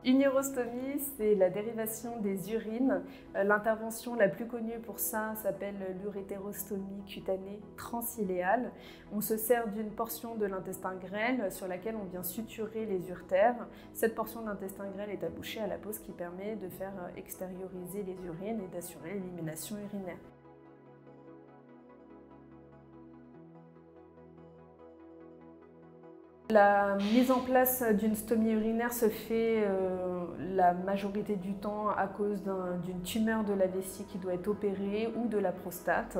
Une urostomie, c'est la dérivation des urines. L'intervention la plus connue pour ça s'appelle l'urétérostomie cutanée transiléale. On se sert d'une portion de l'intestin grêle sur laquelle on vient suturer les uretères. Cette portion d'intestin grêle est abouchée à la peau, ce qui permet de faire extérioriser les urines et d'assurer l'élimination urinaire. La mise en place d'une stomie urinaire se fait la majorité du temps à cause d'une tumeur de la vessie qui doit être opérée ou de la prostate.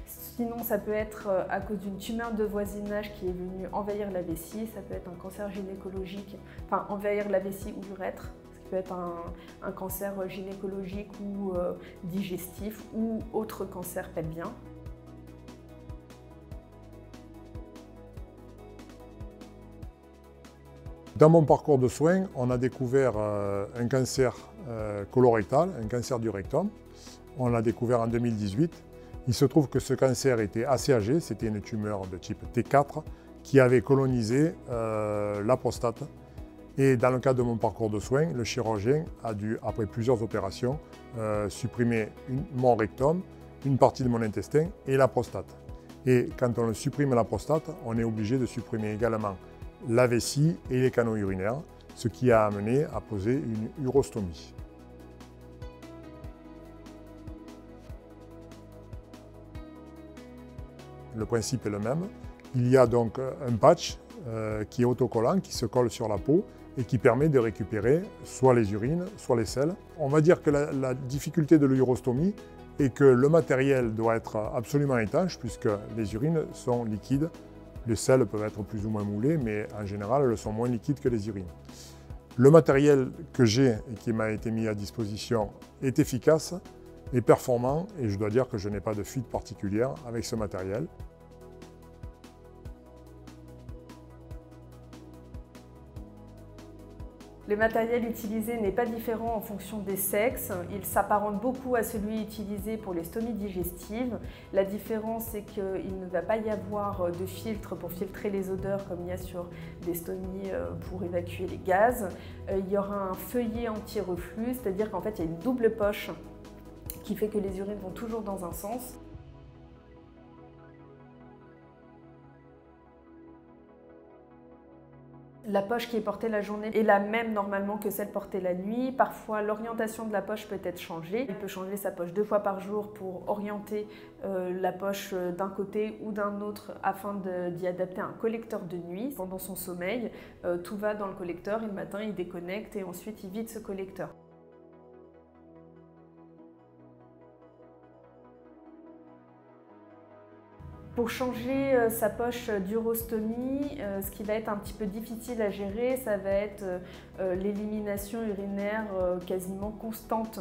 Sinon, ça peut être à cause d'une tumeur de voisinage qui est venue envahir la vessie. Ça peut être un cancer gynécologique, enfin envahir la vessie ou l'urètre. Ça peut être un cancer gynécologique ou digestif ou autre cancer pelvien. Dans mon parcours de soins, on a découvert un cancer colorectal, un cancer du rectum. On l'a découvert en 2018. Il se trouve que ce cancer était assez âgé, c'était une tumeur de type T4 qui avait colonisé la prostate. Et dans le cadre de mon parcours de soins, le chirurgien a dû, après plusieurs opérations, supprimer mon rectum, une partie de mon intestin et la prostate. Et quand on supprime la prostate, on est obligé de supprimer également la vessie et les canaux urinaires, ce qui a amené à poser une urostomie. Le principe est le même. Il y a donc un patch qui est autocollant, qui se colle sur la peau et qui permet de récupérer soit les urines, soit les selles. On va dire que la difficulté de l'urostomie est que le matériel doit être absolument étanche puisque les urines sont liquides. Les selles peuvent être plus ou moins moulées, mais en général, elles sont moins liquides que les urines. Le matériel que j'ai et qui m'a été mis à disposition est efficace et performant, et je dois dire que je n'ai pas de fuite particulière avec ce matériel. Le matériel utilisé n'est pas différent en fonction des sexes. Il s'apparente beaucoup à celui utilisé pour les stomies digestives. La différence, c'est qu'il ne va pas y avoir de filtre pour filtrer les odeurs comme il y a sur des stomies pour évacuer les gaz. Il y aura un feuillet anti-reflux, c'est-à-dire qu'en fait, il y a une double poche qui fait que les urines vont toujours dans un sens. La poche qui est portée la journée est la même normalement que celle portée la nuit. Parfois, l'orientation de la poche peut être changée. Il peut changer sa poche 2 fois par jour pour orienter la poche d'un côté ou d'un autre afin d'y adapter un collecteur de nuit. Pendant son sommeil, tout va dans le collecteur et le matin, il déconnecte et ensuite il vide ce collecteur. Pour changer sa poche d'urostomie, ce qui va être un petit peu difficile à gérer, ça va être l'élimination urinaire quasiment constante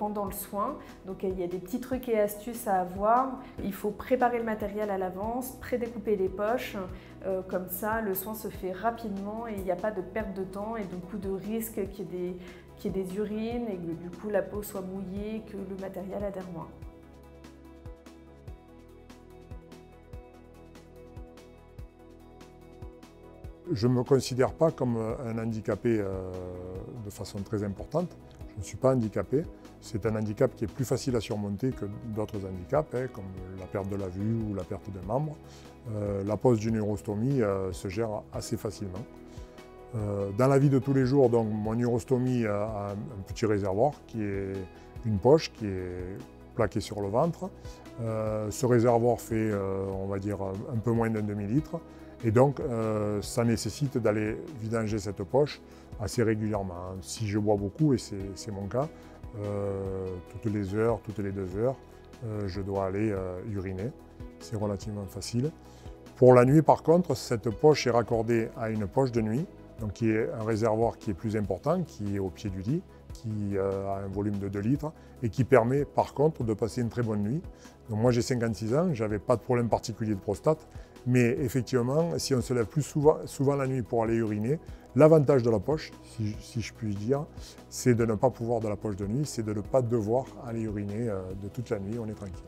pendant le soin. Donc il y a des petits trucs et astuces à avoir. Il faut préparer le matériel à l'avance, prédécouper les poches. Comme ça, le soin se fait rapidement et il n'y a pas de perte de temps et du coup de risque qu'il y ait des urines et que du coup la peau soit mouillée, que le matériel adhère moins. Je ne me considère pas comme un handicapé de façon très importante. Je ne suis pas handicapé. C'est un handicap qui est plus facile à surmonter que d'autres handicaps, comme la perte de la vue ou la perte d'un membre. La pose d'une urostomie se gère assez facilement. Dans la vie de tous les jours, donc, mon urostomie a un petit réservoir qui est une poche qui est plaquée sur le ventre. Ce réservoir fait, on va dire, un peu moins d'un demi-litre. Et donc, ça nécessite d'aller vidanger cette poche assez régulièrement. Si je bois beaucoup, et c'est mon cas, toutes les heures, toutes les 2 heures, je dois aller uriner. C'est relativement facile. Pour la nuit, par contre, cette poche est raccordée à une poche de nuit, donc qui est un réservoir qui est plus important, qui est au pied du lit, qui a un volume de 2 litres et qui permet par contre de passer une très bonne nuit. Donc moi j'ai 56 ans, je n'avais pas de problème particulier de prostate, mais effectivement si on se lève plus souvent la nuit pour aller uriner, l'avantage de la poche, si je puis dire, c'est de ne pas pouvoir de la poche de nuit, c'est de ne pas devoir aller uriner de toute la nuit, on est tranquille.